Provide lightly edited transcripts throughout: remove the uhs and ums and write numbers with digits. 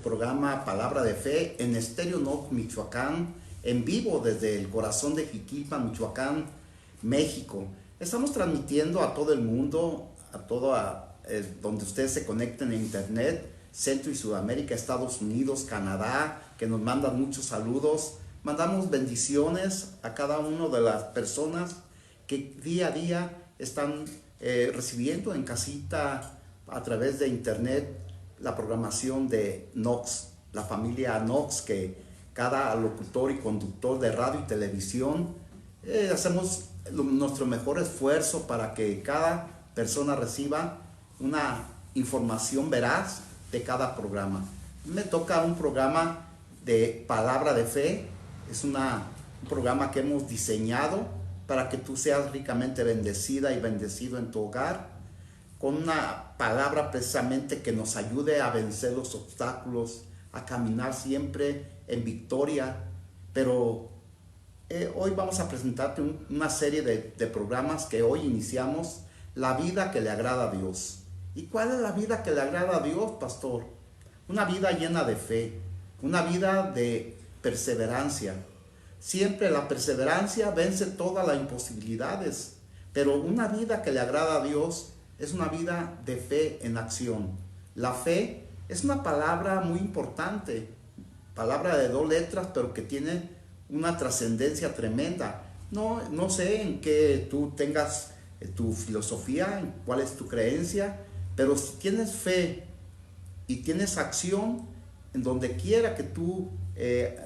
programa Palabra de Fe en Estéreo Noc, Michoacán, en vivo desde el corazón de Jiquilpan, Michoacán, México. Estamos transmitiendo a todo el mundo, donde ustedes se conecten en internet, Centro y Sudamérica, Estados Unidos, Canadá, que nos mandan muchos saludos. Mandamos bendiciones a cada una de las personas que día a día están recibiendo en casita a través de internet la programación de Nox, la familia Nox, que cada locutor y conductor de radio y televisión hacemos nuestro mejor esfuerzo para que cada persona reciba una información veraz de cada programa. Me toca un programa de Palabra de Fe, es un programa que hemos diseñado para que tú seas ricamente bendecida y bendecido en tu hogar, con una palabra precisamente que nos ayude a vencer los obstáculos, a caminar siempre en victoria. Pero hoy vamos a presentarte una serie de programas que hoy iniciamos, La vida que le agrada a Dios. ¿Y cuál es la vida que le agrada a Dios, pastor? Una vida llena de fe, una vida de perseverancia. Siempre la perseverancia vence todas las imposibilidades, pero una vida que le agrada a Dios es una vida de fe en acción. La fe es una palabra muy importante, palabra de 2 letras, pero que tiene una trascendencia tremenda. No sé en qué tú tengas tu filosofía, en cuál es tu creencia, pero si tienes fe y tienes acción, en donde quiera que tú,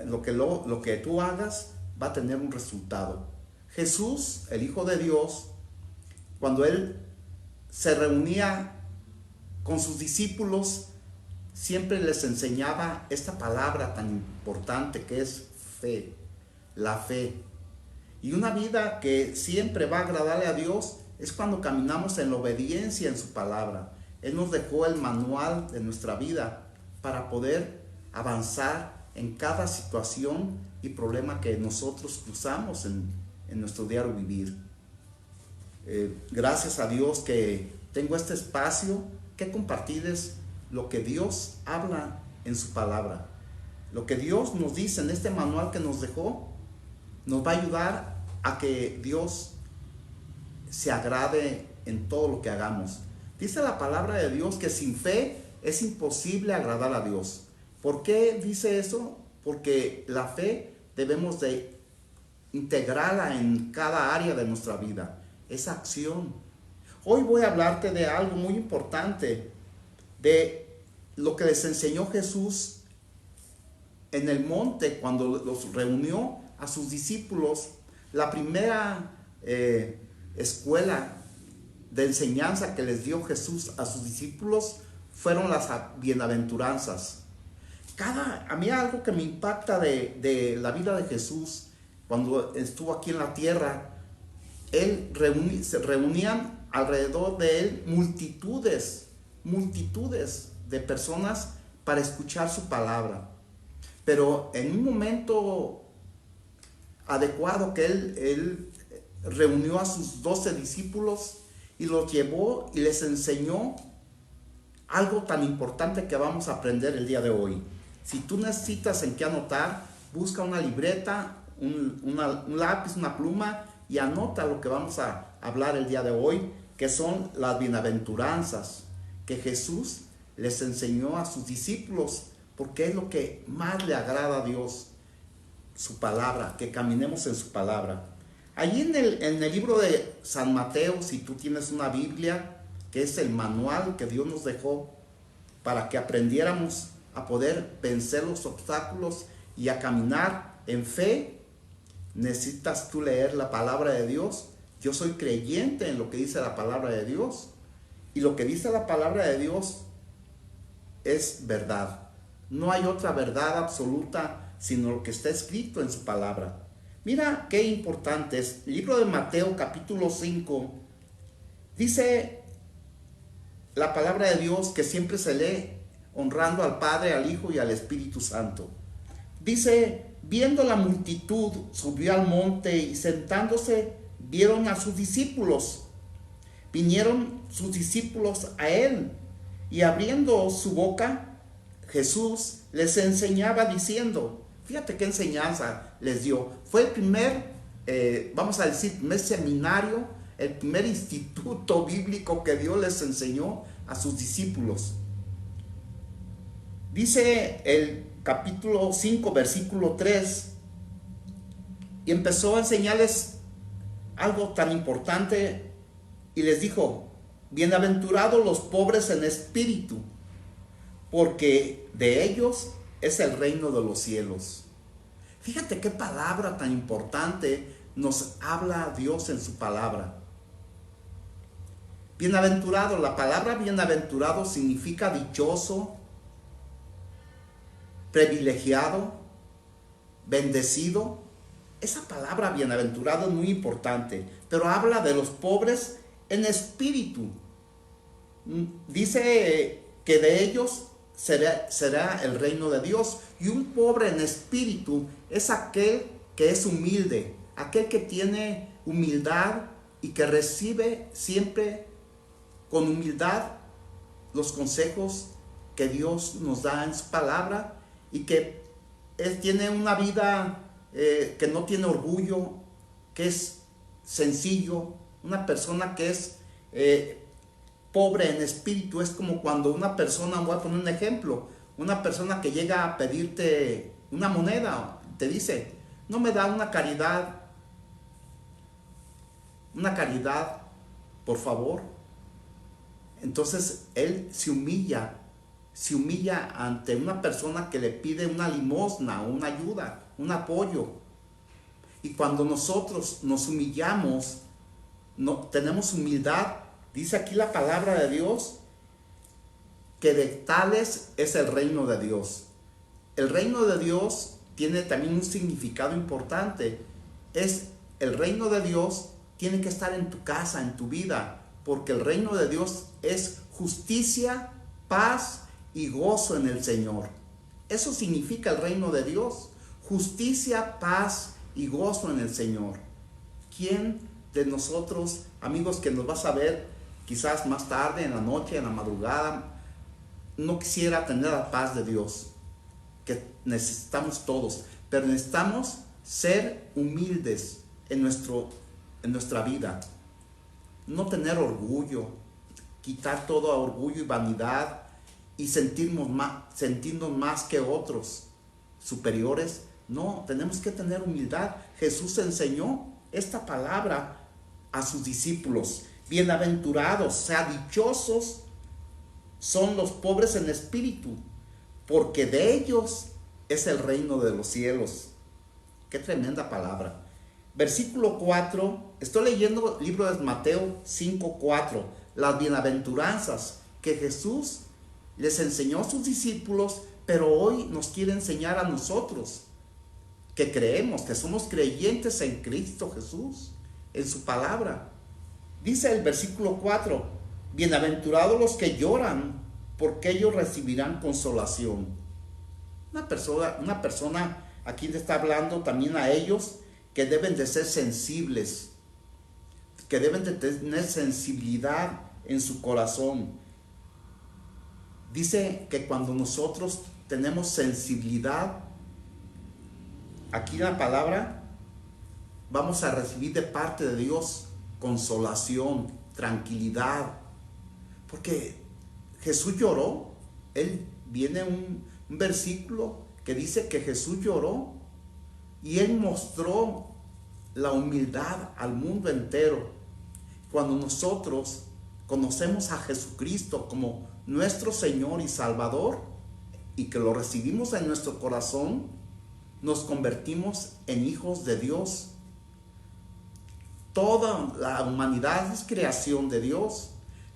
lo que tú hagas, va a tener un resultado. Jesús, el Hijo de Dios, cuando Él se reunía con sus discípulos, siempre les enseñaba esta palabra tan importante que es fe, la fe. Y una vida que siempre va a agradarle a Dios es cuando caminamos en la obediencia en su palabra. Él nos dejó el manual de nuestra vida para poder avanzar en cada situación y problema que nosotros cruzamos en nuestro diario vivir. Gracias a Dios que tengo este espacio que compartir es lo que Dios habla en su palabra. Lo que Dios nos dice en este manual que nos dejó nos va a ayudar a que Dios se agrade en todo lo que hagamos. Dice la palabra de Dios que sin fe es imposible agradar a Dios. ¿Por qué dice eso? Porque la fe debemos de integrarla en cada área de nuestra vida. Esa acción. Hoy voy a hablarte de algo muy importante, de lo que les enseñó Jesús en el monte cuando los reunió a sus discípulos. La primera escuela de enseñanza que les dio Jesús a sus discípulos fueron las bienaventuranzas. A mí algo que me impacta de la vida de Jesús cuando estuvo aquí en la tierra, se reunían alrededor de él multitudes de personas para escuchar su palabra. Pero en un momento adecuado que él reunió a sus 12 discípulos y los llevó y les enseñó algo tan importante que vamos a aprender el día de hoy. Si tú necesitas en qué anotar, busca una libreta, un lápiz, una pluma y anota lo que vamos a hablar el día de hoy, que son las bienaventuranzas que Jesús les enseñó a sus discípulos, porque es lo que más le agrada a Dios, su palabra, que caminemos en su palabra. Allí en el libro de San Mateo, si tú tienes una Biblia, que es el manual que Dios nos dejó para que aprendiéramos a poder vencer los obstáculos y a caminar en fe, necesitas tú leer la palabra de Dios. Yo soy creyente en lo que dice la palabra de Dios, y lo que dice la palabra de Dios es verdad. No hay otra verdad absoluta sino lo que está escrito en su palabra. Mira qué importante es. El libro de Mateo capítulo 5 dice la palabra de Dios, que siempre se lee honrando al Padre, al Hijo y al Espíritu Santo. Dice: viendo la multitud, subió al monte y sentándose vieron a sus discípulos. Vinieron sus discípulos a él y abriendo su boca Jesús les enseñaba diciendo, fíjate qué enseñanza les dio. Fue el primer, vamos a decir, primer seminario, el primer instituto bíblico que Dios les enseñó a sus discípulos. Dice el capítulo 5, versículo 3, y empezó a enseñarles algo tan importante y les dijo, bienaventurados los pobres en espíritu, porque de ellos es el reino de los cielos. Fíjate qué palabra tan importante nos habla Dios en su palabra. Bienaventurado, la palabra bienaventurado significa dichoso, privilegiado, bendecido. Esa palabra bienaventurado es muy importante, pero habla de los pobres en espíritu. Dice que de ellos será el reino de Dios. Y un pobre en espíritu es aquel que es humilde, aquel que tiene humildad y que recibe siempre con humildad los consejos que Dios nos da en su palabra, y que él tiene una vida que no tiene orgullo, que es sencillo. Una persona que es pobre en espíritu es como cuando una persona, voy a poner un ejemplo, una persona que llega a pedirte una moneda, te dice, no me da una caridad, por favor. Entonces él se humilla ante una persona que le pide una limosna, una ayuda, un apoyo. Y cuando nosotros nos humillamos, tenemos humildad, dice aquí la palabra de Dios, que de tales es el reino de Dios. El reino de Dios tiene también un significado importante. El reino de Dios tiene que estar en tu casa, en tu vida, porque el reino de Dios es justicia, paz y gozo en el Señor. Eso significa el reino de Dios: justicia, paz y gozo en el Señor. ¿Quién de nosotros, amigos, que nos vas a ver quizás más tarde, en la noche, en la madrugada, no quisiera tener la paz de Dios? Que necesitamos todos, pero necesitamos ser humildes en nuestra vida. No tener orgullo, quitar todo orgullo y vanidad y sentirnos más que otros superiores. No, tenemos que tener humildad. Jesús enseñó esta palabra a sus discípulos. Bienaventurados, o sea, dichosos son los pobres en espíritu, porque de ellos es el reino de los cielos. Qué tremenda palabra. Versículo 4, estoy leyendo el libro de Mateo 5:4, las bienaventuranzas que Jesús les enseñó a sus discípulos, pero hoy nos quiere enseñar a nosotros, que creemos, que somos creyentes en Cristo Jesús, en su palabra. Dice el versículo 4, bienaventurados los que lloran, porque ellos recibirán consolación. Una persona aquí le está hablando también a ellos, que deben de ser sensibles, que deben de tener sensibilidad en su corazón. Dice que cuando nosotros tenemos sensibilidad, aquí en la palabra, vamos a recibir de parte de Dios consolación, tranquilidad. Porque Jesús lloró. Viene un versículo que dice que Jesús lloró y Él mostró la humildad al mundo entero. Cuando nosotros conocemos a Jesucristo como nuestro Señor y Salvador, y que lo recibimos en nuestro corazón, nos convertimos en hijos de Dios. Toda la humanidad es creación de Dios,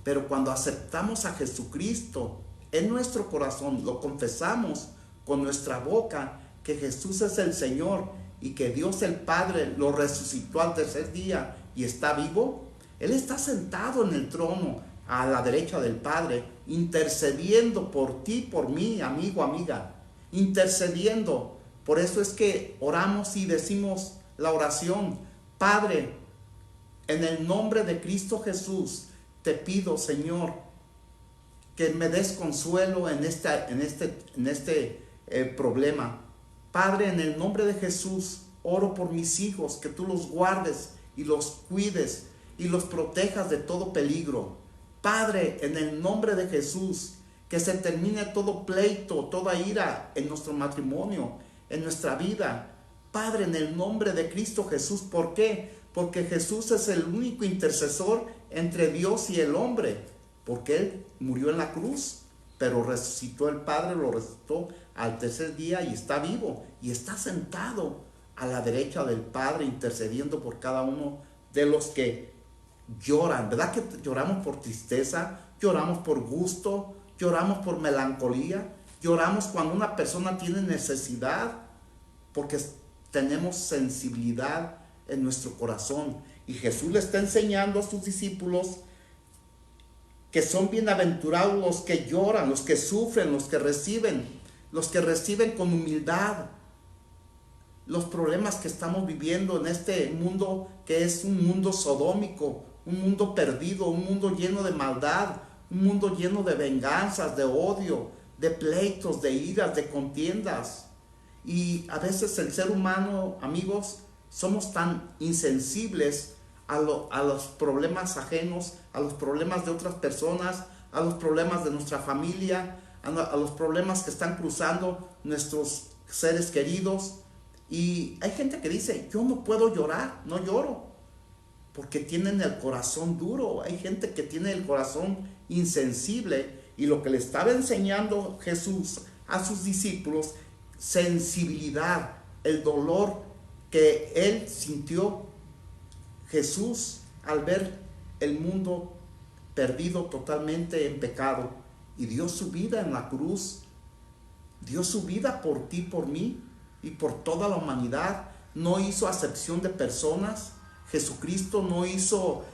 pero cuando aceptamos a Jesucristo en nuestro corazón, lo confesamos con nuestra boca, que Jesús es el Señor y que Dios el Padre lo resucitó al tercer día y está vivo, Él está sentado en el trono a la derecha del Padre, intercediendo por ti, por mí, amigo, amiga, intercediendo. Por eso es que oramos y decimos la oración: Padre, en el nombre de Cristo Jesús, te pido, Señor, que me des consuelo en este problema. Padre, en el nombre de Jesús, oro por mis hijos, que tú los guardes y los cuides y los protejas de todo peligro. Padre, en el nombre de Jesús, que se termine todo pleito, toda ira en nuestro matrimonio, en nuestra vida. Padre, en el nombre de Cristo Jesús. ¿Por qué? Porque Jesús es el único intercesor entre Dios y el hombre. Porque Él murió en la cruz, pero resucitó el Padre, lo resucitó al tercer día y está vivo. Y está sentado a la derecha del Padre, intercediendo por cada uno de los que lloran. ¿Verdad que lloramos por tristeza? Lloramos por gusto, lloramos por melancolía, lloramos cuando una persona tiene necesidad, porque tenemos sensibilidad en nuestro corazón. Y Jesús le está enseñando a sus discípulos que son bienaventurados los que lloran, los que sufren, los que reciben con humildad los problemas que estamos viviendo en este mundo, que es un mundo sodómico, un mundo perdido, un mundo lleno de maldad, un mundo lleno de venganzas, de odio, de pleitos, de iras, de contiendas. Y a veces el ser humano, amigos, somos tan insensibles a los problemas ajenos, a los problemas de otras personas, a los problemas de nuestra familia, a los problemas que están cruzando nuestros seres queridos. Y hay gente que dice, yo no puedo llorar, no lloro, porque tienen el corazón duro. Hay gente que tiene el corazón insensible, y lo que le estaba enseñando Jesús a sus discípulos, sensibilidad, el dolor que él sintió Jesús al ver el mundo perdido totalmente en pecado, y dio su vida en la cruz, dio su vida por ti, por mí y por toda la humanidad. No hizo acepción de personas. Jesucristo no hizo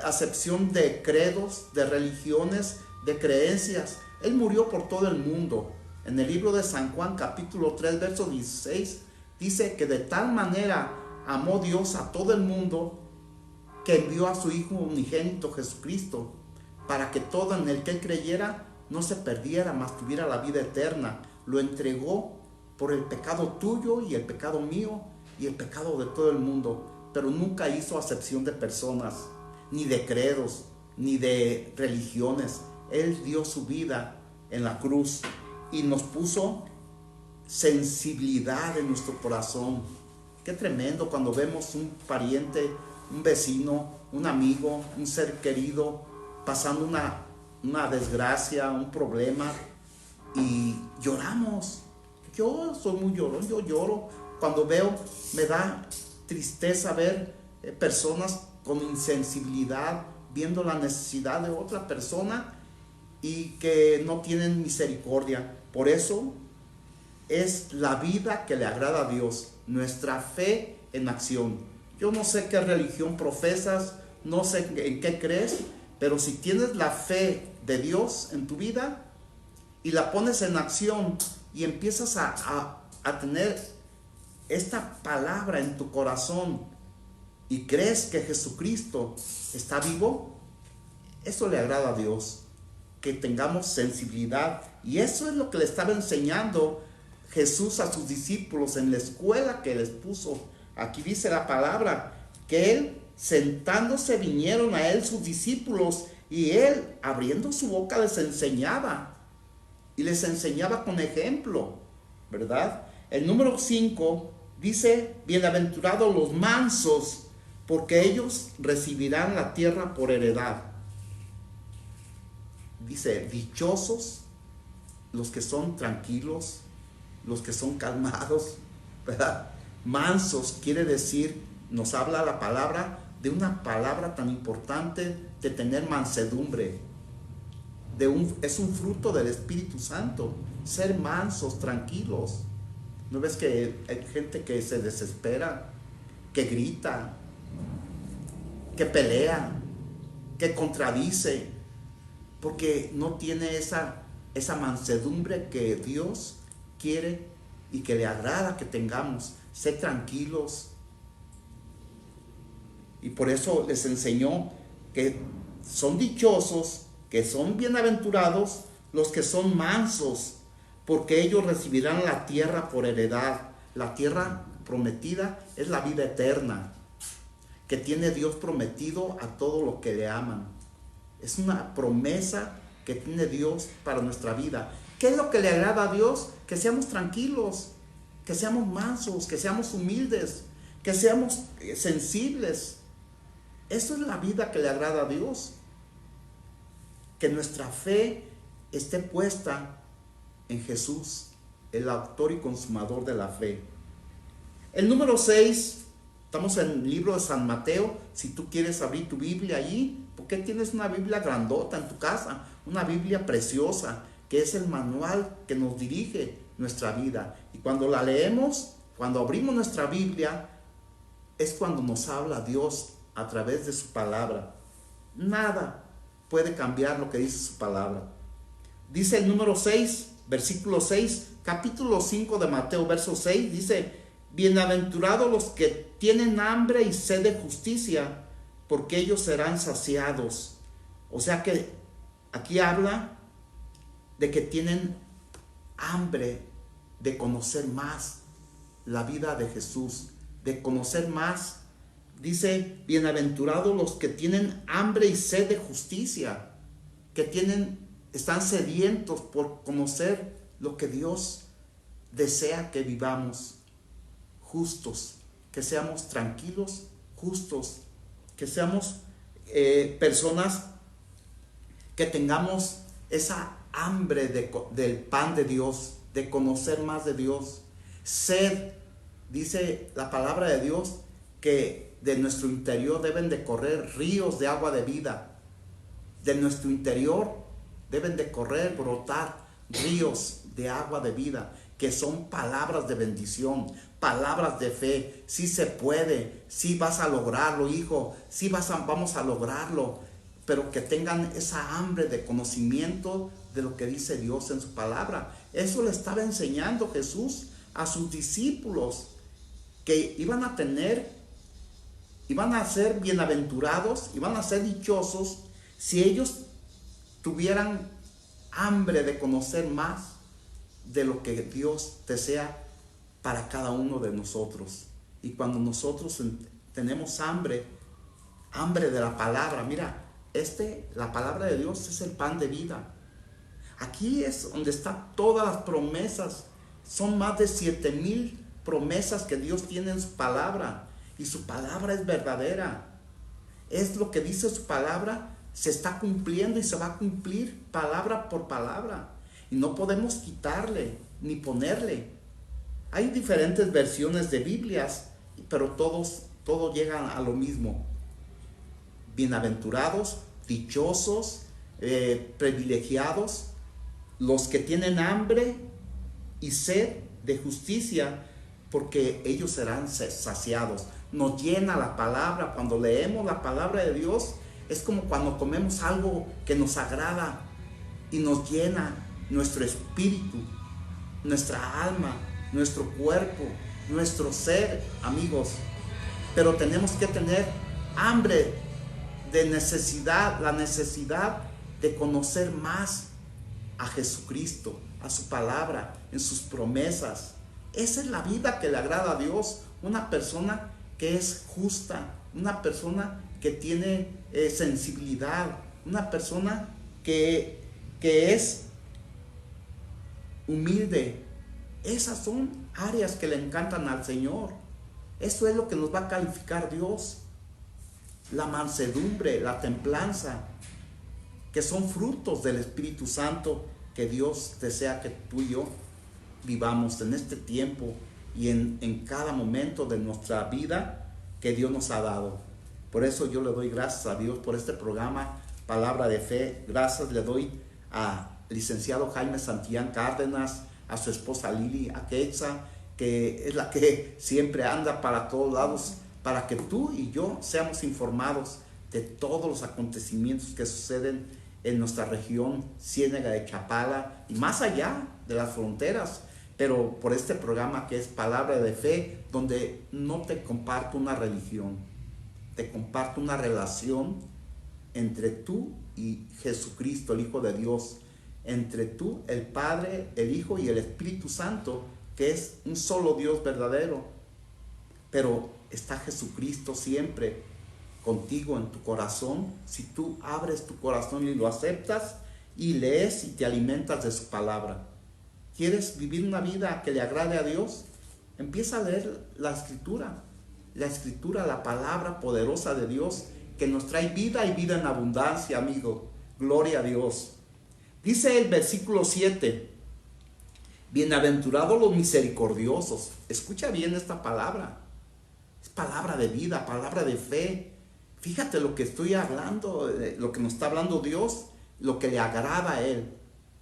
acepción de credos, de religiones, de creencias. Él murió por todo el mundo. En el libro de San Juan, capítulo 3, verso 16, dice que de tal manera amó Dios a todo el mundo, que envió a su Hijo unigénito Jesucristo, para que todo en el que él creyera no se perdiera, mas tuviera la vida eterna. Lo entregó por el pecado tuyo y el pecado mío y el pecado de todo el mundo, pero nunca hizo acepción de personas, ni de credos, ni de religiones. Él dio su vida en la cruz y nos puso sensibilidad en nuestro corazón. Qué tremendo cuando vemos un pariente, un vecino, un amigo, un ser querido pasando una desgracia, un problema, y lloramos. Yo soy muy llorón, yo lloro cuando veo, me da tristeza ver personas con insensibilidad, viendo la necesidad de otra persona y que no tienen misericordia. Por eso es la vida que le agrada a Dios, nuestra fe en acción. Yo no sé qué religión profesas, no sé en qué crees, pero si tienes la fe de Dios en tu vida y la pones en acción y empiezas a tener esta palabra en tu corazón y crees que Jesucristo está vivo, eso le agrada a Dios, que tengamos sensibilidad. Y eso es lo que le estaba enseñando Jesús a sus discípulos en la escuela que les puso. Aquí dice la palabra que él, sentándose, vinieron a él sus discípulos, y él, abriendo su boca, les enseñaba, y les enseñaba con ejemplo, ¿verdad? El número 5 dice, bienaventurados los mansos, porque ellos recibirán la tierra por heredad. Dice, dichosos los que son tranquilos, los que son calmados, ¿verdad? Mansos quiere decir, nos habla la palabra de una palabra tan importante, de tener mansedumbre. Es un fruto del Espíritu Santo, ser mansos, tranquilos. ¿No ves que hay gente que se desespera, que grita, que pelea, que contradice, porque no tiene esa mansedumbre que Dios quiere y que le agrada que tengamos? Ser tranquilos. Y por eso les enseñó que son dichosos, que son bienaventurados los que son mansos, porque ellos recibirán la tierra por heredad. La tierra prometida es la vida eterna, que tiene Dios prometido a todos los que le aman. Es una promesa que tiene Dios para nuestra vida. ¿Qué es lo que le agrada a Dios? Que seamos tranquilos, que seamos mansos, que seamos humildes, que seamos sensibles. Eso es la vida que le agrada a Dios. Que nuestra fe esté puesta en Jesús, el autor y consumador de la fe. El número 6, estamos en el libro de San Mateo. Si tú quieres abrir tu Biblia allí, porque tienes una Biblia grandota en tu casa, una Biblia preciosa, que es el manual que nos dirige nuestra vida. Y cuando la leemos, cuando abrimos nuestra Biblia, es cuando nos habla Dios a través de su palabra. Nada puede cambiar lo que dice su palabra. Dice el número 6, versículo 6, capítulo 5 de Mateo, verso 6, dice: bienaventurados los que tienen hambre y sed de justicia, porque ellos serán saciados. O sea que aquí habla de que tienen hambre de conocer más la vida de Jesús, de conocer más. Dice: bienaventurados los que tienen hambre y sed de justicia, que están sedientos por conocer lo que Dios desea que vivamos. Justos, que seamos tranquilos, justos, que seamos personas que tengamos esa hambre del pan de Dios, de conocer más de Dios. Sed, dice la palabra de Dios, que de nuestro interior deben de correr ríos de agua de vida. De nuestro interior deben de correr, brotar ríos de agua de vida, que son palabras de bendición, palabras de fe. Sí se puede, sí vas a lograrlo, hijo, sí vamos a lograrlo, pero que tengan esa hambre de conocimiento de lo que dice Dios en su palabra. Eso le estaba enseñando Jesús a sus discípulos, que iban a ser bienaventurados, iban a ser dichosos si ellos tuvieran hambre de conocer más de lo que Dios desea para cada uno de nosotros. Y cuando nosotros tenemos hambre de la palabra, mira, la palabra de Dios es el pan de vida. Aquí es donde están todas las promesas. Son más de 7,000 promesas que Dios tiene en su palabra, y su palabra es verdadera. Es lo que dice su palabra, se está cumpliendo y se va a cumplir palabra por palabra, y no podemos quitarle ni ponerle. Hay diferentes versiones de Biblias, pero todos llegan a lo mismo. Bienaventurados, dichosos, privilegiados, los que tienen hambre y sed de justicia, porque ellos serán saciados. Nos llena la palabra. Cuando leemos la palabra de Dios, es como cuando comemos algo que nos agrada y nos llena nuestro espíritu, nuestra alma, nuestro cuerpo, nuestro ser, amigos. Pero tenemos que tener hambre de necesidad, la necesidad de conocer más a Jesucristo, a su palabra, en sus promesas. Esa es la vida que le agrada a Dios. Una persona que es justa, una persona que tiene sensibilidad, una persona que es humilde. Esas son áreas que le encantan al Señor. Eso es lo que nos va a calificar Dios. La mansedumbre, la templanza, que son frutos del Espíritu Santo que Dios desea que tú y yo vivamos en este tiempo y en cada momento de nuestra vida que Dios nos ha dado. Por eso yo le doy gracias a Dios por este programa, Palabra de Fe. Gracias le doy al licenciado Jaime Santillán Cárdenas, a su esposa Lili Aquexa, que es la que siempre anda para todos lados, para que tú y yo seamos informados de todos los acontecimientos que suceden en nuestra región Ciénega de Chapala y más allá de las fronteras. Pero por este programa que es Palabra de Fe, donde no te comparto una religión, te comparto una relación entre tú y Jesucristo, el Hijo de Dios, entre tú, el Padre, el Hijo y el Espíritu Santo, que es un solo Dios verdadero. Pero está Jesucristo siempre contigo en tu corazón. Si tú abres tu corazón y lo aceptas y lees y te alimentas de su palabra. ¿Quieres vivir una vida que le agrade a Dios? Empieza a leer la Escritura. La Escritura, la palabra poderosa de Dios, que nos trae vida y vida en abundancia, amigo. Gloria a Dios. Dice el versículo 7, bienaventurados los misericordiosos. Escucha bien esta palabra. Es palabra de vida, palabra de fe. Fíjate lo que estoy hablando, lo que nos está hablando Dios, lo que le agrada a Él.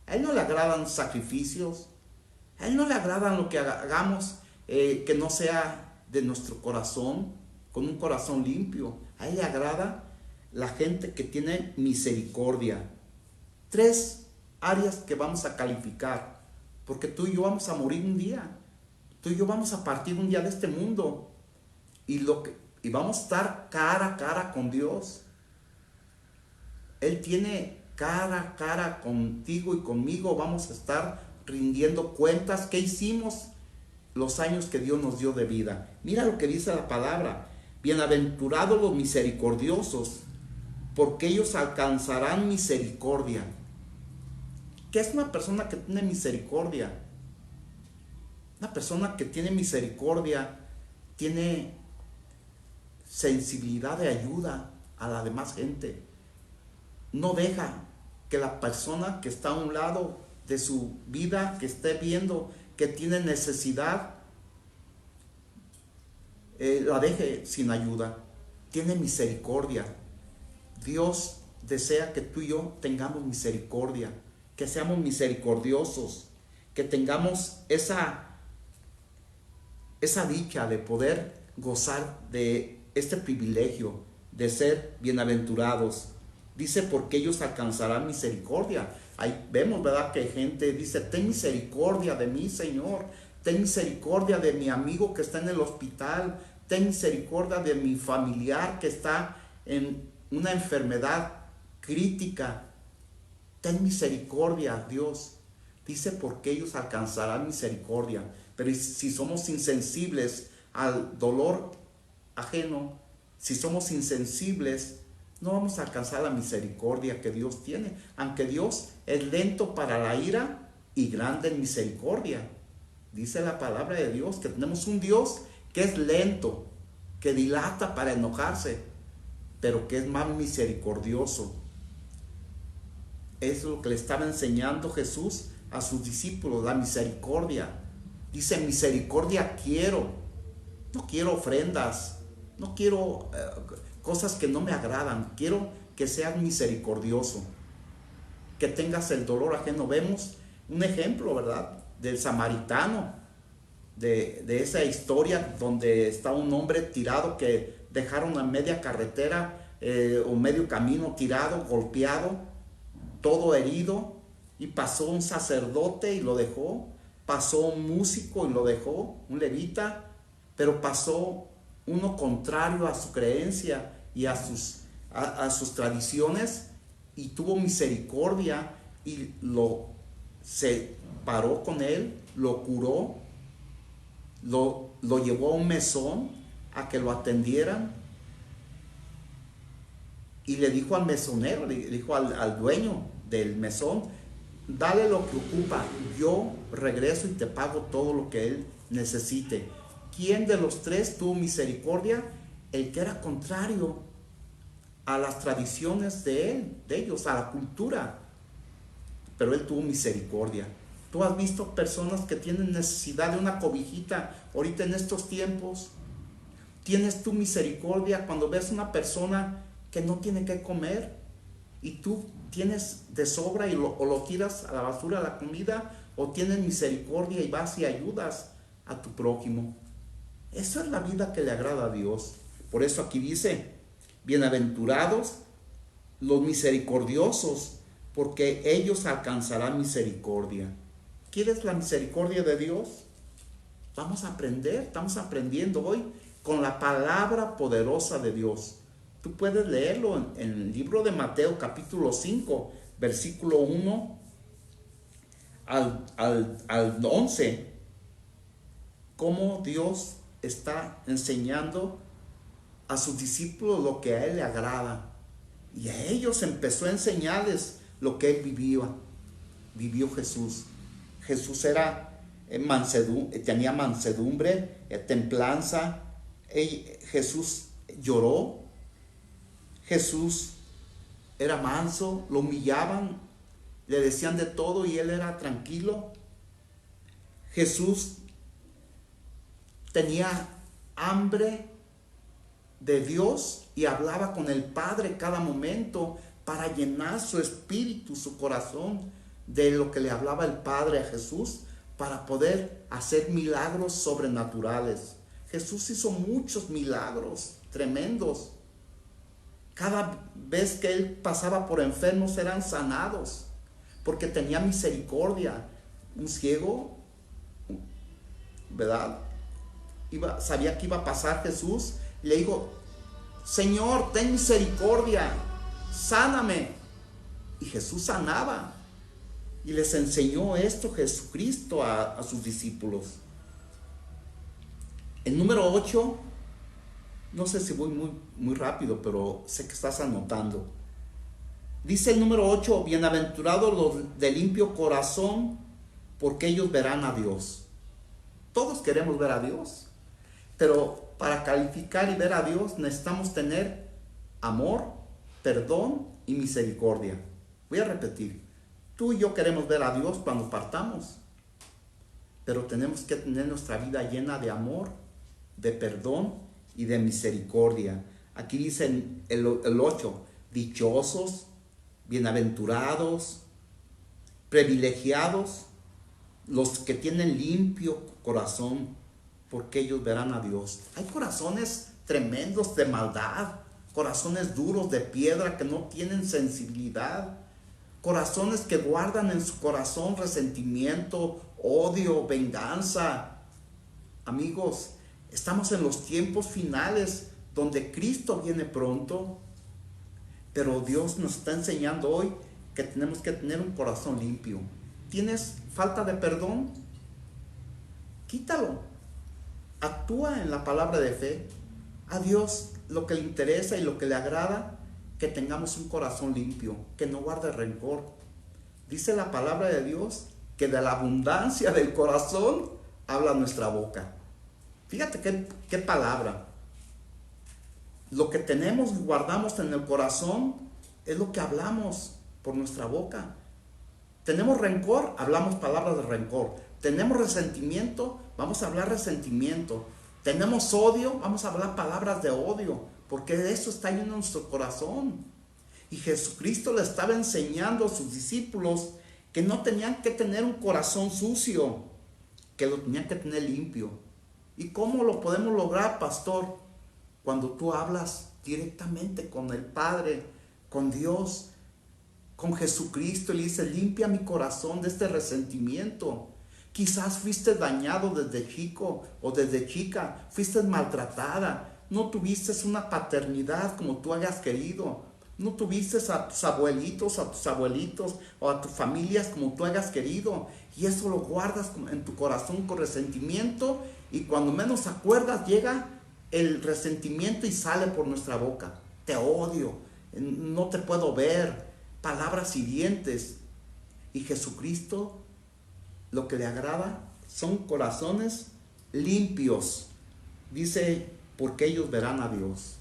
A Él no le agradan sacrificios. A Él no le agradan lo que hagamos que no sea de nuestro corazón, con un corazón limpio. A Él le agrada la gente que tiene misericordia. 3 áreas que vamos a calificar, porque tú y yo vamos a morir un día. Tú y yo vamos a partir un día de este mundo y vamos a estar cara a cara con Dios. Él tiene cara a cara contigo y conmigo. Vamos a estar rindiendo cuentas. ¿Qué hicimos los años que Dios nos dio de vida? Mira lo que dice la palabra. Bienaventurados los misericordiosos, porque ellos alcanzarán misericordia. ¿Qué es una persona que tiene misericordia? Una persona que tiene misericordia tiene sensibilidad de ayuda a la demás gente. No deja que la persona que está a un lado de su vida, que esté viendo que tiene necesidad, la deje sin ayuda. Tiene misericordia. Dios desea que tú y yo tengamos misericordia, que seamos misericordiosos, que tengamos esa dicha de poder gozar de este privilegio de ser bienaventurados. Dice, porque ellos alcanzarán misericordia. Ahí vemos, ¿verdad?, que gente dice, ten misericordia de mí, Señor. Ten misericordia de mi amigo que está en el hospital. Ten misericordia de mi familiar que está en una enfermedad crítica. Ten misericordia, Dios. Dice, porque ellos alcanzarán misericordia. Pero si somos insensibles al dolor ajeno, si somos insensibles, no vamos a alcanzar la misericordia que Dios tiene. Aunque Dios es lento para la ira y grande en misericordia. Dice la palabra de Dios que tenemos un Dios que es lento, que dilata para enojarse, pero que es más misericordioso. Es lo que le estaba enseñando Jesús a sus discípulos, la misericordia. Dice, misericordia quiero. No quiero ofrendas, no quiero cosas que no me agradan. Quiero que seas misericordioso, que tengas el dolor ajeno. Vemos un ejemplo, ¿verdad?, del samaritano, de esa historia donde está un hombre tirado que dejaron a media carretera o medio camino tirado, golpeado, todo herido, y pasó un sacerdote y lo dejó, pasó un músico y lo dejó, un levita, pero pasó uno contrario a su creencia y a sus tradiciones, y tuvo misericordia y se paró con él, lo curó, lo llevó a un mesón a que lo atendieran, y le dijo al mesonero, le dijo al dueño del mesón, dale lo que ocupa, yo regreso y te pago todo lo que él necesite. ¿Quién de los 3 tuvo misericordia? El que era contrario a las tradiciones de ellos, a la cultura. Pero él tuvo misericordia. ¿Tú has visto personas que tienen necesidad de una cobijita ahorita en estos tiempos? ¿Tienes tu misericordia cuando ves una persona que no tiene que comer y tú tienes de sobra y o lo tiras a la basura la comida, o tienes misericordia y vas y ayudas a tu prójimo? Esa es la vida que le agrada a Dios. Por eso aquí dice, bienaventurados los misericordiosos, porque ellos alcanzarán misericordia. ¿Quieres la misericordia de Dios? Vamos a aprender, estamos aprendiendo hoy con la palabra poderosa de Dios. Tú puedes leerlo en el libro de Mateo capítulo 5, versículo 1 al 11, cómo Dios está enseñando a sus discípulos lo que a Él le agrada. Y a ellos empezó a enseñarles lo que Él vivió Jesús. Jesús era tenía mansedumbre, templanza. Jesús lloró. Jesús era manso, lo humillaban, le decían de todo y Él era tranquilo. Jesús tenía hambre de Dios y hablaba con el Padre cada momento para llenar su espíritu, su corazón de lo que le hablaba el Padre a Jesús, para poder hacer milagros sobrenaturales. Jesús hizo muchos milagros tremendos. Cada vez que Él pasaba por enfermos eran sanados, porque tenía misericordia. Un ciego, ¿verdad? Sabía que iba a pasar Jesús y le dijo: Señor, ten misericordia, sáname. Y Jesús sanaba. Y les enseñó esto Jesucristo a sus discípulos. El número 8, no sé si voy muy rápido, pero sé que estás anotando. Dice el número 8: bienaventurados los de limpio corazón, porque ellos verán a Dios. Todos queremos ver a Dios, pero para calificar y ver a Dios necesitamos tener amor, perdón y misericordia. Voy a repetir: tú y yo queremos ver a Dios cuando partamos, pero tenemos que tener nuestra vida llena de amor, de perdón y de misericordia. Aquí dice el 8: dichosos, bienaventurados, privilegiados los que tienen limpio corazón, porque ellos verán a Dios. Hay corazones tremendos de maldad, corazones duros de piedra que no tienen sensibilidad, corazones que guardan en su corazón resentimiento, odio, venganza. Amigos, estamos en los tiempos finales donde Cristo viene pronto, pero Dios nos está enseñando hoy que tenemos que tener un corazón limpio. ¿Tienes falta de perdón? Quítalo. Actúa en la palabra de fe. A Dios lo que le interesa y lo que le agrada, que tengamos un corazón limpio, que no guarde rencor. Dice la palabra de Dios que de la abundancia del corazón habla nuestra boca. Fíjate qué palabra. Lo que tenemos y guardamos en el corazón es lo que hablamos por nuestra boca. Tenemos rencor, hablamos palabras de rencor. Tenemos resentimiento, vamos a hablar resentimiento. Tenemos odio, vamos a hablar palabras de odio, porque de eso está lleno nuestro corazón. Y Jesucristo le estaba enseñando a sus discípulos que no tenían que tener un corazón sucio, que lo tenían que tener limpio. ¿Y cómo lo podemos lograr, pastor? Cuando tú hablas directamente con el Padre, con Dios, con Jesucristo, y le dices: limpia mi corazón de este resentimiento. Quizás fuiste dañado desde chico o desde chica, fuiste maltratada, no tuviste una paternidad como tú hayas querido, no tuviste a tus abuelitos, a tus abuelitos o a tus familias como tú hayas querido, y eso lo guardas en tu corazón con resentimiento, y cuando menos acuerdas llega el resentimiento y sale por nuestra boca: te odio, no te puedo ver, palabras hirientes. Y Jesucristo lo que le agrada son corazones limpios. Dice: porque ellos verán a Dios.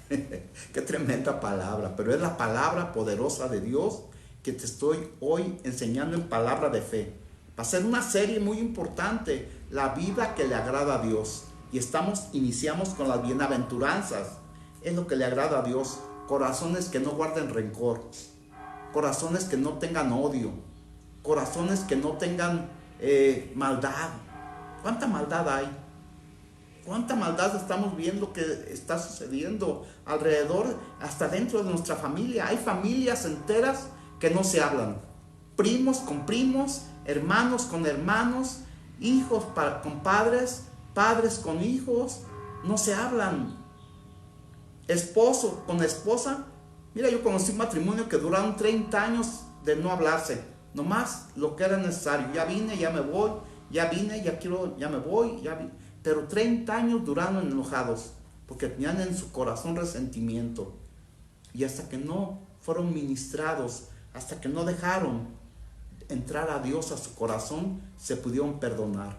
Qué tremenda palabra, pero es la palabra poderosa de Dios que te estoy hoy enseñando en palabra de fe. Va a ser una serie muy importante, la vida que le agrada a Dios. Y iniciamos con las bienaventuranzas. Es lo que le agrada a Dios: corazones que no guarden rencor, corazones que no tengan odio, corazones que no tengan maldad. ¿Cuánta maldad hay? ¿Cuánta maldad estamos viendo que está sucediendo alrededor, hasta dentro de nuestra familia? Hay familias enteras que no se hablan. Primos con primos, hermanos con hermanos, hijos con padres, padres con hijos, no se hablan. Esposo con esposa. Mira, yo conocí un matrimonio que duraron 30 años de no hablarse. nomás lo que era necesario. Ya vine, ya me voy, ya vine, ya quiero, ya me voy, pero 30 años duraron enojados, porque tenían en su corazón resentimiento. Y hasta que no fueron ministrados, hasta que no dejaron entrar a Dios a su corazón, se pudieron perdonar.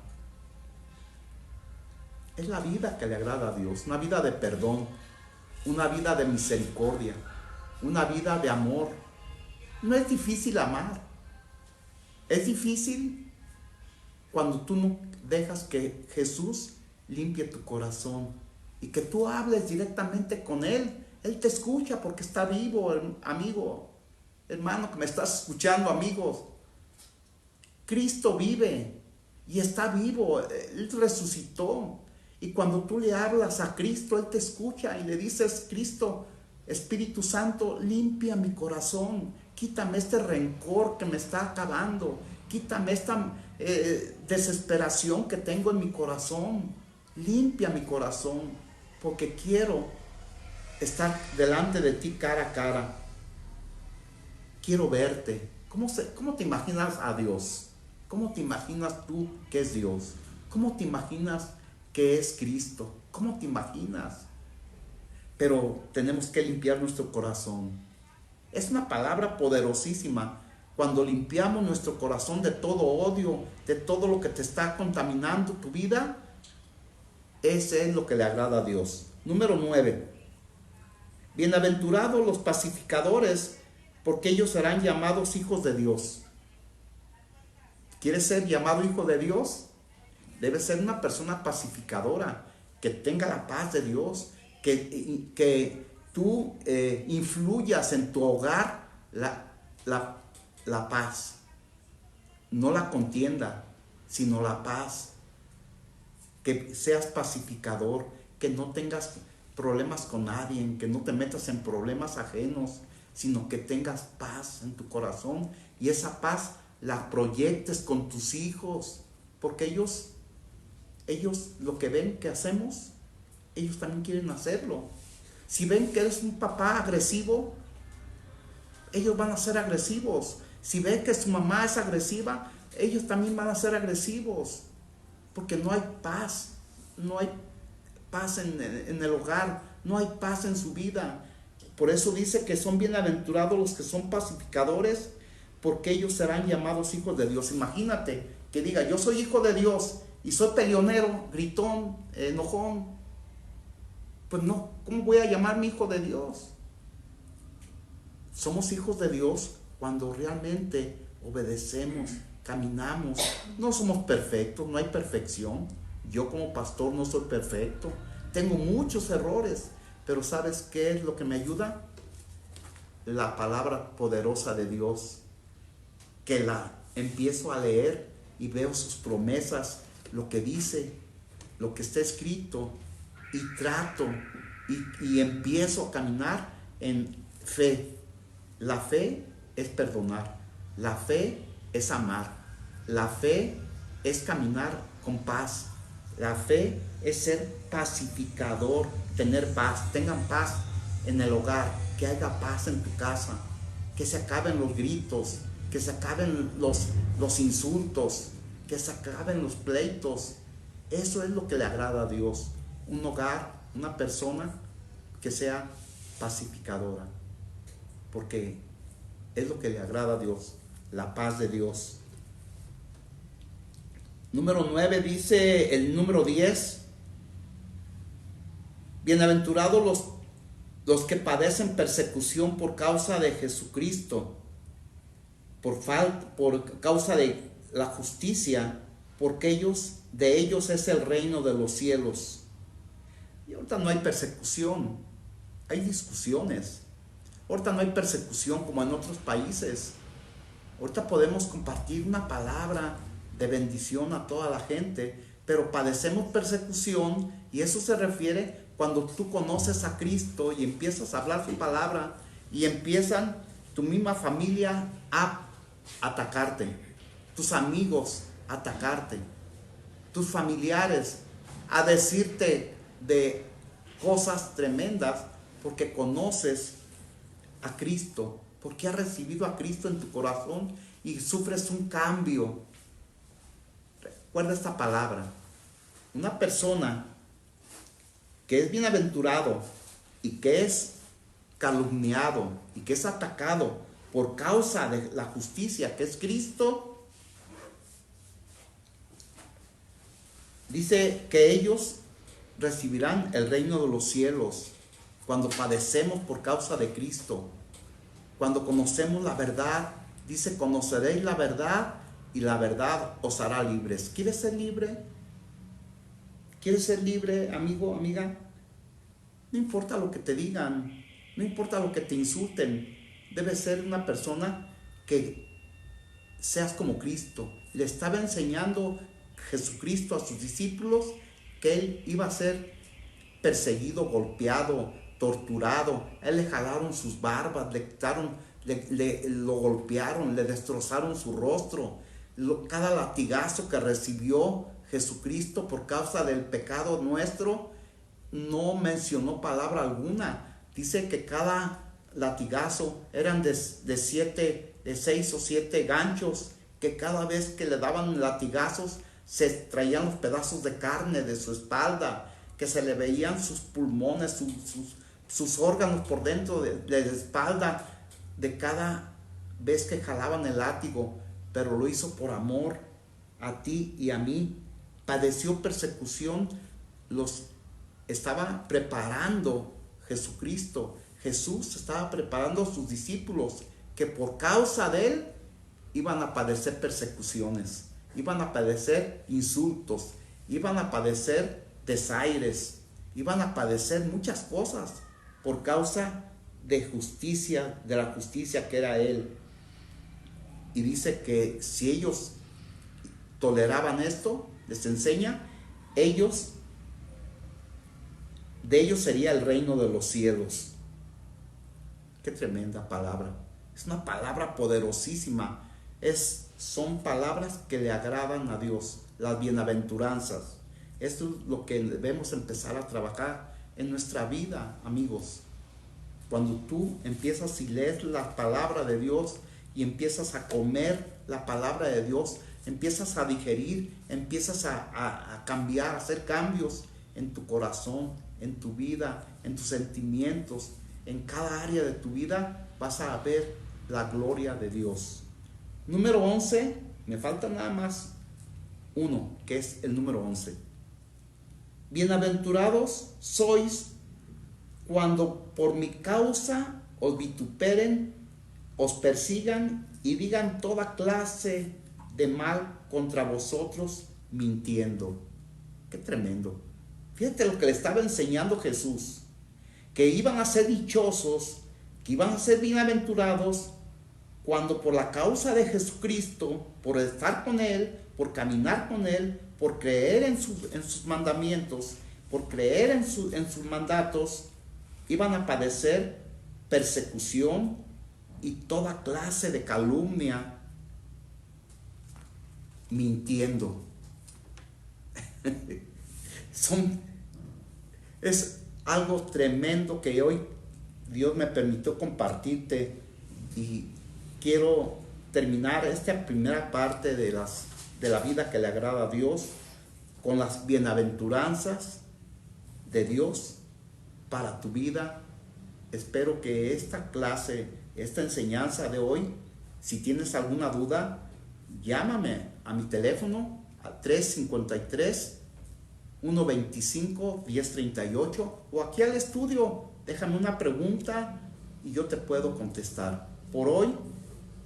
Es la vida que le agrada a Dios, una vida de perdón, una vida de misericordia, una vida de amor. No es difícil amar. Es difícil cuando tú no dejas que Jesús limpie tu corazón y que tú hables directamente con Él. Él te escucha porque está vivo, amigo, hermano que me estás escuchando, amigos. Cristo vive y está vivo. Él resucitó. Y cuando tú le hablas a Cristo, Él te escucha y le dices: Cristo, Espíritu Santo, limpia mi corazón, quítame este rencor que me está acabando, quítame esta desesperación que tengo en mi corazón, limpia mi corazón, porque quiero estar delante de ti cara a cara, quiero verte. ¿Cómo te imaginas a Dios? ¿Cómo te imaginas tú que es Dios? ¿Cómo te imaginas que es Cristo? ¿Cómo te imaginas? Pero tenemos que limpiar nuestro corazón. Es una palabra poderosísima. Cuando limpiamos nuestro corazón de todo odio, de todo lo que te está contaminando tu vida, ese es lo que le agrada a Dios. Número 9. Bienaventurados los pacificadores, porque ellos serán llamados hijos de Dios. ¿Quieres ser llamado hijo de Dios? Debes ser una persona pacificadora, que tenga la paz de Dios, que tú influyas en tu hogar la paz, no la contienda, sino la paz, que seas pacificador, que no tengas problemas con nadie, que no te metas en problemas ajenos, sino que tengas paz en tu corazón y esa paz la proyectes con tus hijos, porque ellos lo que ven que hacemos, ellos también quieren hacerlo. Si ven que eres un papá agresivo, ellos van a ser agresivos. Si ven que su mamá es agresiva, ellos también van a ser agresivos, porque no hay paz, no hay paz en el hogar, no hay paz en su vida. Por eso dice que son bienaventurados los que son pacificadores, porque ellos serán llamados hijos de Dios. Imagínate que diga: yo soy hijo de Dios y soy peleonero, gritón, enojón. Pues no, ¿cómo voy a llamarme hijo de Dios? Somos hijos de Dios cuando realmente obedecemos, caminamos. No somos perfectos, no hay perfección. Yo como pastor no soy perfecto, tengo muchos errores, pero ¿sabes qué es lo que me ayuda? La palabra poderosa de Dios, que la empiezo a leer y veo sus promesas, lo que dice, lo que está escrito, y trato y empiezo a caminar en fe. La fe es perdonar, la fe es amar, la fe es caminar con paz, la fe es ser pacificador, tener paz. Tengan paz en el hogar, que haya paz en tu casa, que se acaben los gritos, que se acaben los insultos, que se acaben los pleitos. Eso es lo que le agrada a Dios. Un hogar, una persona que sea pacificadora, porque es lo que le agrada a Dios, la paz de Dios. Número 9 dice el número 10: bienaventurados los que padecen persecución por causa de Jesucristo, por causa de la justicia, porque de ellos es el reino de los cielos. Y ahorita no hay persecución, hay discusiones. Ahorita no hay persecución como en otros países. Ahorita podemos compartir una palabra de bendición a toda la gente, pero padecemos persecución, y eso se refiere cuando tú conoces a Cristo y empiezas a hablar su palabra y empiezan tu misma familia a atacarte, tus amigos a atacarte, tus familiares a decirte de cosas tremendas, porque conoces a Cristo, porque has recibido a Cristo en tu corazón y sufres un cambio. Recuerda esta palabra. Una persona que es bienaventurado y que es calumniado y que es atacado por causa de la justicia que es Cristo, dice que ellos recibirán el reino de los cielos cuando padecemos por causa de Cristo, cuando conocemos la verdad. Dice, conoceréis la verdad y la verdad os hará libres. ¿Quieres ser libre? ¿Quieres ser libre, amigo, amiga? No importa lo que te digan, no importa lo que te insulten. Debes ser una persona que seas como Cristo. Le estaba enseñando Jesucristo a sus discípulos que Él iba a ser perseguido, golpeado, torturado. A Él le jalaron sus barbas, lo golpearon, le destrozaron su rostro. Cada latigazo que recibió Jesucristo por causa del pecado nuestro, no mencionó palabra alguna. Dice que cada latigazo eran de 6 o 7 ganchos, que cada vez que le daban latigazos se traían los pedazos de carne de su espalda, que se le veían sus pulmones, sus órganos por dentro de la espalda, de cada vez que jalaban el látigo. Pero lo hizo por amor a ti y a mí. Padeció persecución, los estaba preparando Jesucristo. Jesús estaba preparando a sus discípulos que por causa de Él iban a padecer persecuciones, iban a padecer insultos, iban a padecer desaires, iban a padecer muchas cosas por causa de justicia, de la justicia que era Él. Y dice que si ellos toleraban esto, les enseña, de ellos sería el reino de los cielos. Qué tremenda palabra. Es una palabra poderosísima. Son palabras que le agradan a Dios, las bienaventuranzas. Esto es lo que debemos empezar a trabajar en nuestra vida, amigos. Cuando tú empiezas y lees la palabra de Dios y empiezas a comer la palabra de Dios, empiezas a digerir, empiezas a cambiar, a hacer cambios en tu corazón, en tu vida, en tus sentimientos, en cada área de tu vida, vas a ver la gloria de Dios. Número 11, me falta nada más uno, que es el número 11. Bienaventurados sois cuando por mi causa os vituperen, os persigan y digan toda clase de mal contra vosotros mintiendo. Qué tremendo. Fíjate lo que le estaba enseñando Jesús, que iban a ser dichosos, que iban a ser bienaventurados cuando por la causa de Jesucristo, por estar con Él, por caminar con Él, por creer en sus mandamientos, por creer en sus mandatos, iban a padecer persecución y toda clase de calumnia, mintiendo. Es algo tremendo que hoy Dios me permitió compartirte, y quiero terminar esta primera parte de la vida que le agrada a Dios con las bienaventuranzas de Dios para tu vida. Espero que esta clase, esta enseñanza de hoy, si tienes alguna duda, llámame a mi teléfono al 353-125-1038 o aquí al estudio. Déjame una pregunta y yo te puedo contestar. Por hoy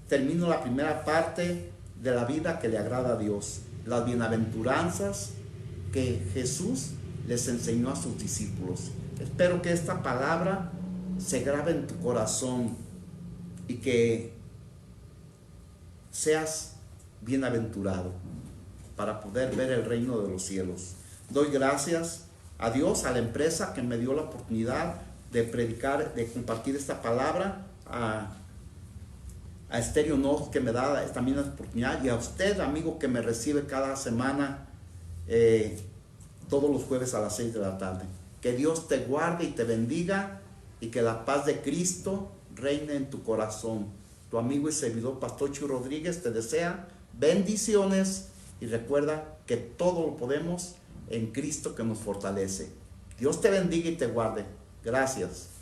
termino la primera parte de la vida que le agrada a Dios, las bienaventuranzas que Jesús les enseñó a sus discípulos. Espero que esta palabra se grabe en tu corazón y que seas bienaventurado para poder ver el reino de los cielos. Doy gracias a Dios, a la empresa que me dio la oportunidad de predicar, de compartir esta palabra, a Estéreo Norte, que me da también la oportunidad, y a usted, amigo, que me recibe cada semana, todos los jueves a las 6 de la tarde. Que Dios te guarde y te bendiga, y que la paz de Cristo reine en tu corazón. Tu amigo y servidor Pastor Chuy Rodríguez te desea bendiciones y recuerda que todo lo podemos en Cristo que nos fortalece. Dios te bendiga y te guarde. Gracias.